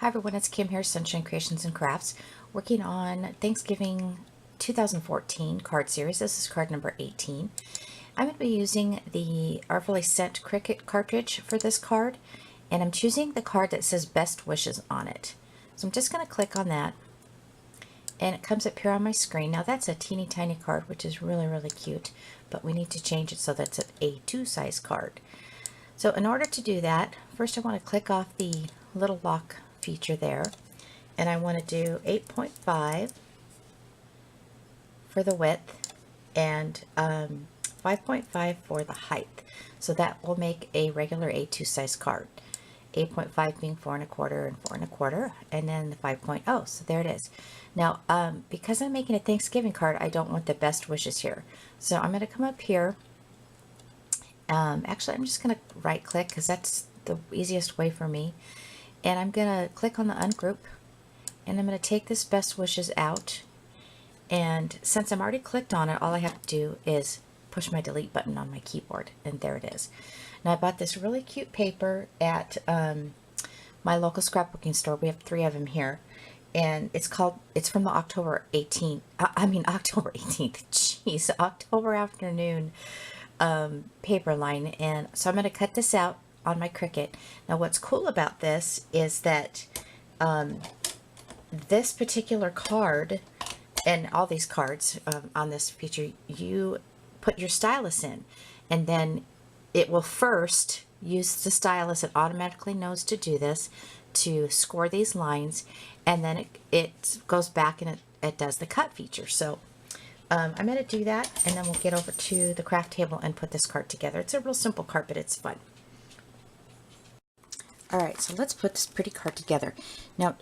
Hi everyone, it's Kim here, Sunshine Creations and Crafts, working on Thanksgiving 2014 card series. This is card number 18. I'm going to be using the Artfully Sent Cricut cartridge for this card, and I'm choosing the card that says Best Wishes on it. So I'm just going to click on that, and it comes up here on my screen. Now that's a teeny tiny card, which is really cute, but we need to change it so that's an A2 size card. So in order to do that, first I want to click off the little lock feature there, and I want to do 8.5 for the width and 5.5 for the height. So that will make a regular A2 size card. 8.5 being 4 1/4 and 4 1/4, and then the 5.0. So there it is. Now, because I'm making a Thanksgiving card, I don't want the best wishes here. So I'm going to come up here. Actually, I'm just going to right click because that's the easiest way for me. And I'm going to click on the ungroup, and I'm going to take this best wishes out. And since I'm already clicked on it, all I have to do is push my delete button on my keyboard, and there it is. Now I bought this really cute paper at my local scrapbooking store. We have 3 of them here, and it's from the October 18th. October 18th. Jeez, October afternoon paper line. And so I'm going to cut this out on my Cricut. Now what's cool about this is that this particular card and all these cards on this feature, you put your stylus in, and then it will first use the stylus. It automatically knows to do this, to score these lines, and then it goes back and it does the cut feature. So I'm going to do that, and then we'll get over to the craft table and put this card together. It's a real simple card, but it's fun. Alright, so let's put this pretty card together. Now,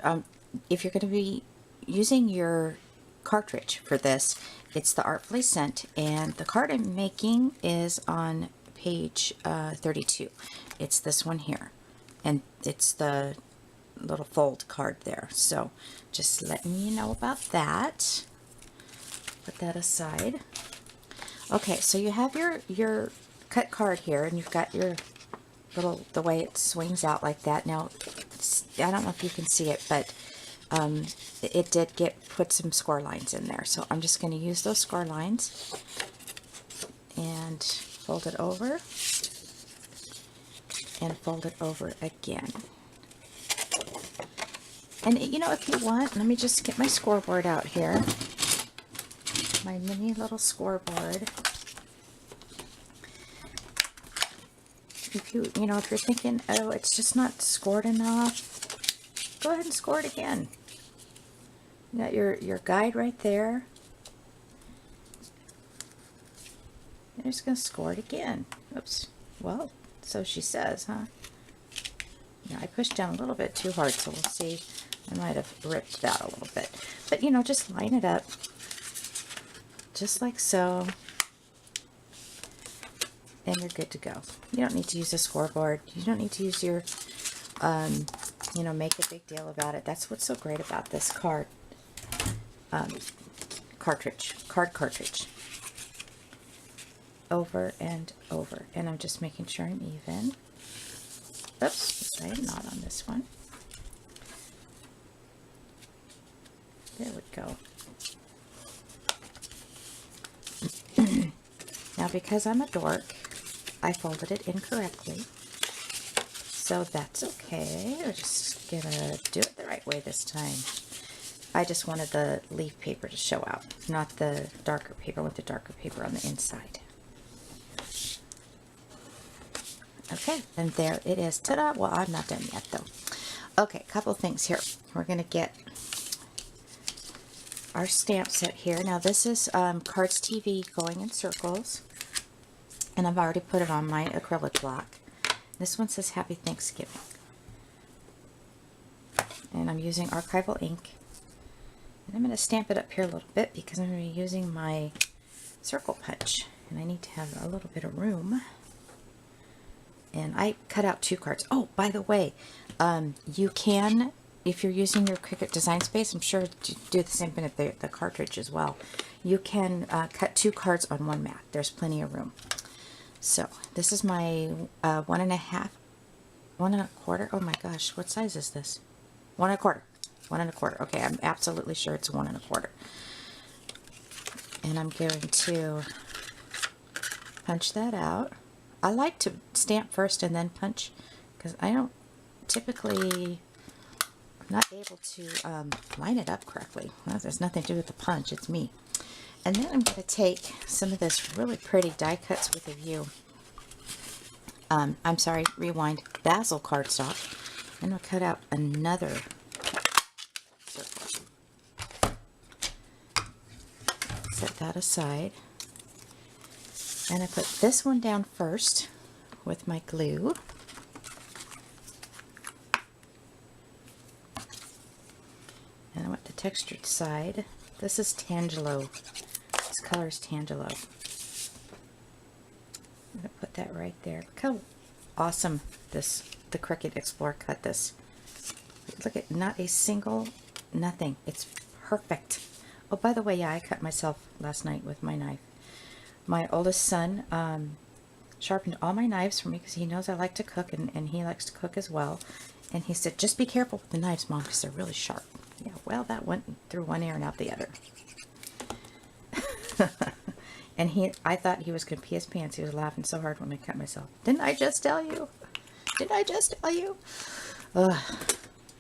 if you're going to be using your cartridge for this, it's the Artfully Sent, and the card I'm making is on page 32. It's this one here, and it's the little fold card there. So just letting you know about that. Put that aside. Okay, so you have your cut card here, and you've got your the way it swings out like that. Now, I don't know if you can see it, but it did put some score lines in there. So I'm just going to use those score lines and fold it over and fold it over again. And you know, if you want, let me just get my scoreboard out here. My mini little scoreboard. If you're thinking, oh, it's just not scored enough, go ahead and score it again. You got your guide right there. You're just going to score it again. Oops. Well, so she says, huh? Yeah, I pushed down a little bit too hard, so we'll see. I might have ripped that a little bit. But, just line it up. Just like so. And you're good to go. You don't need to use a scoreboard. You don't need to use your, make a big deal about it. That's what's so great about this card cartridge. Over and over. And I'm just making sure I'm even. Oops, I am not on this one. There we go. Now, because I'm a dork, I folded it incorrectly, so that's okay. We're just gonna do it the right way this time. I just wanted the leaf paper to show out, not the darker paper. I want the darker paper on the inside. Okay, and there it is. Ta-da! Well, I'm not done yet, though. Okay, a couple things here. We're gonna get our stamp set here. Now, this is Cards TV going in circles. And I've already put it on my acrylic block. This one says Happy Thanksgiving. And I'm using archival ink. And I'm going to stamp it up here a little bit because I'm going to be using my circle punch. And I need to have a little bit of room. And I cut out 2 cards. Oh, by the way, you can, if you're using your Cricut Design Space, I'm sure you do the same thing with the cartridge as well. You can cut 2 cards on one mat. There's plenty of room. So this is my 1 1/4. Oh my gosh, what size is this? 1 1/4. 1 1/4. Okay, I'm absolutely sure it's 1 1/4. And I'm going to punch that out. I like to stamp first and then punch because I don't typically, I'm not able to line it up correctly. Well, there's nothing to do with the punch, it's me. And then I'm going to take some of this really pretty die cuts with a view. I'm sorry, rewind, basil cardstock. And I'll cut out another circle. Set that aside. And I put this one down first with my glue. And I want the textured side. This is Tangelo. This color is Tangelo. I'm going to put that right there. Look how awesome the Cricut Explorer cut this. Look at, not a single, nothing. It's perfect. Oh, by the way, yeah, I cut myself last night with my knife. My oldest son sharpened all my knives for me because he knows I like to cook, and he likes to cook as well. And he said, just be careful with the knives, Mom, because they're really sharp. Yeah, well, that went through one ear and out the other. And I thought he was going to pee his pants. He was laughing so hard when I cut myself. Didn't I just tell you? Did I just tell you? Ugh.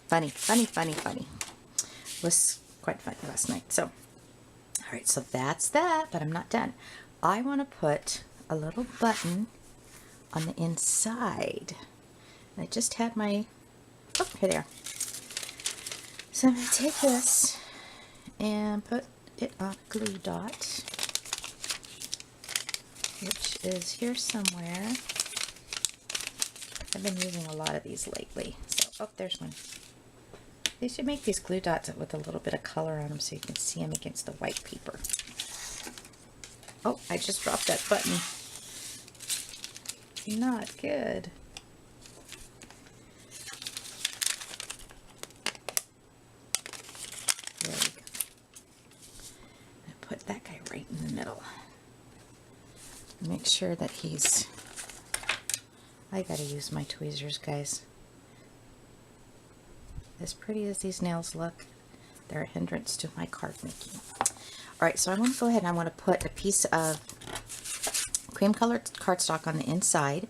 Funny, funny, funny, funny. It was quite funny last night. So, all right, so that's that, but I'm not done. I want to put a little button on the inside. And I just had my, oh, here they are. So I'm going to take this and put it on a glue dot, which is here somewhere. I've been using a lot of these lately. So, oh, there's one. They should make these glue dots with a little bit of color on them so you can see them against the white paper. Oh, I just dropped that button. Not good. There we go. And put that guy right in the middle. Make sure that he's... I gotta use my tweezers, guys. As pretty as these nails look, they're a hindrance to my card making. Alright, so I want to go ahead and I want to put a piece of cream colored cardstock on the inside,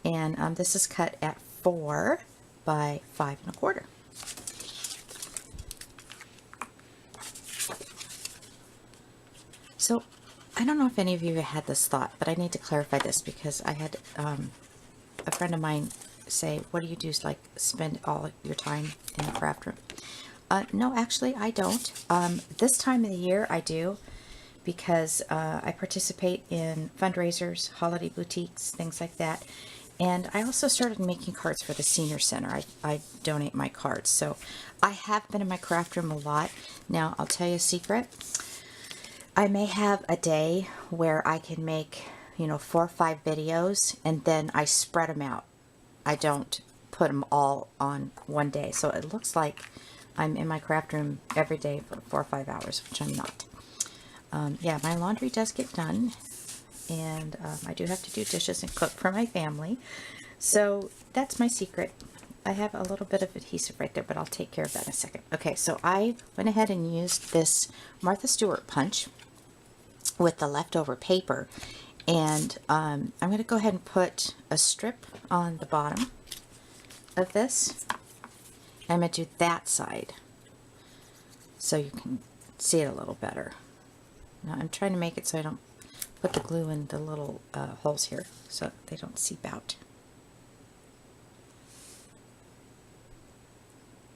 and this is cut at 4 by 5 1/4. So I don't know if any of you had this thought, but I need to clarify this because I had a friend of mine say, what do you do, like spend all your time in the craft room? No, actually I don't. This time of the year I do, because I participate in fundraisers, holiday boutiques, things like that. And I also started making cards for the senior center. I donate my cards. So I have been in my craft room a lot. Now I'll tell you a secret. I may have a day where I can make, 4 or 5 videos, and then I spread them out. I don't put them all on one day. So it looks like I'm in my craft room every day for 4 or 5 hours, which I'm not. Yeah, my laundry does get done, and I do have to do dishes and cook for my family. So that's my secret. I have a little bit of adhesive right there, but I'll take care of that in a second. Okay, so I went ahead and used this Martha Stewart punch with the leftover paper, and I'm going to go ahead and put a strip on the bottom of this. I'm going to do that side so you can see it a little better. Now I'm trying to make it so I don't put the glue in the little holes here so they don't seep out.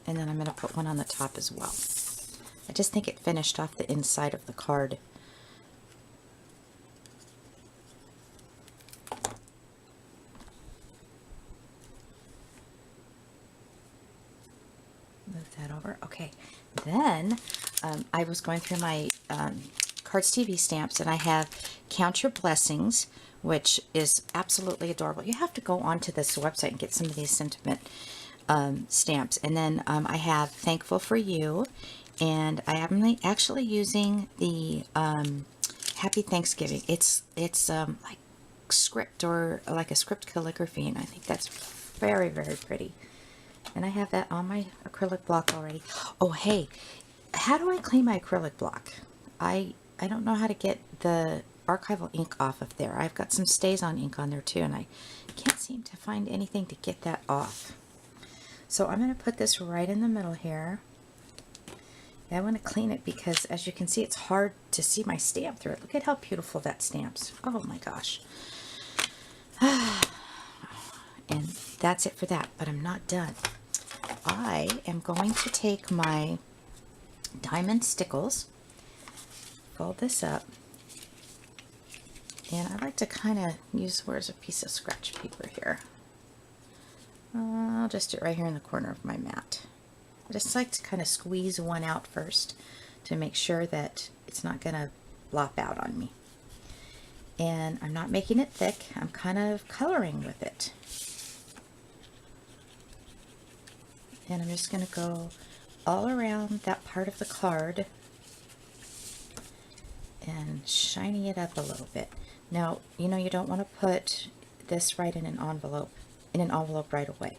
And then I'm going to put one on the top as well. I just think it finished off the inside of the card. Move that over. Okay. Then I was going through my Cards TV stamps, and I have Count Your Blessings, which is absolutely adorable. You have to go onto this website and get some of these sentiment stamps. And then I have Thankful for You, and I am actually using the Happy Thanksgiving. It's like script, or like a script calligraphy, and I think that's very, very pretty. And I have that on my acrylic block already. Oh, hey, how do I clean my acrylic block? I don't know how to get the archival ink off of there. I've got some StazOn ink on there too, and I can't seem to find anything to get that off. So I'm going to put this right in the middle here. And I want to clean it because, as you can see, it's hard to see my stamp through it. Look at how beautiful that stamps. Oh my gosh. And that's it for that, but I'm not done. I am going to take my diamond Stickles, fold this up, and I like to kind of use, where's a piece of scratch paper here? I'll just do it right here in the corner of my mat. I just like to kind of squeeze one out first to make sure that it's not going to blop out on me. And I'm not making it thick, I'm kind of coloring with it. And I'm just going to go all around that part of the card and shining it up a little bit. Now, you know, you don't want to put this right in an envelope right away.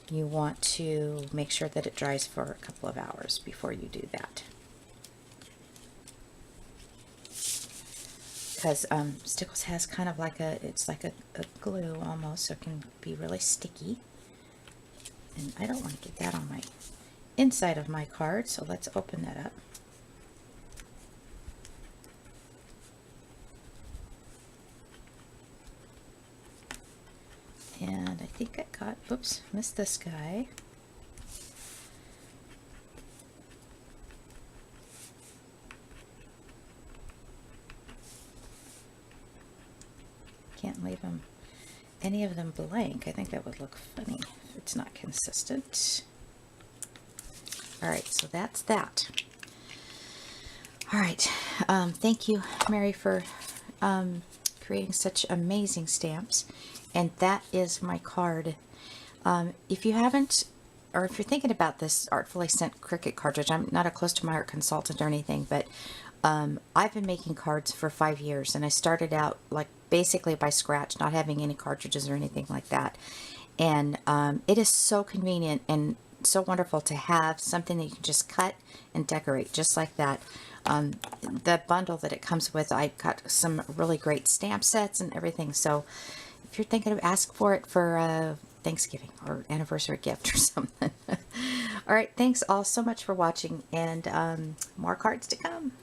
You want to make sure that it dries for a couple of hours before you do that. Because Stickles has kind of like it's like a glue almost, so it can be really sticky. And I don't want to get that on my inside of my card, so let's open that up. And I think I got, oops, missed this guy. Can't leave them, any of them blank. I think that would look funny if it's not consistent. Alright, so that's that. Alright, thank you, Mary, for creating such amazing stamps. And that is my card. If you haven't, or if you're thinking about this Artfully Sent Cricut cartridge, I'm not a close to my art consultant or anything, but I've been making cards for 5 years, and I started out like basically by scratch, not having any cartridges or anything like that. And it is so convenient and so wonderful to have something that you can just cut and decorate just like that. The bundle that it comes with, I got some really great stamp sets and everything. So if you're thinking of ask for it for Thanksgiving or anniversary gift or something. All right, thanks all so much for watching, and more cards to come.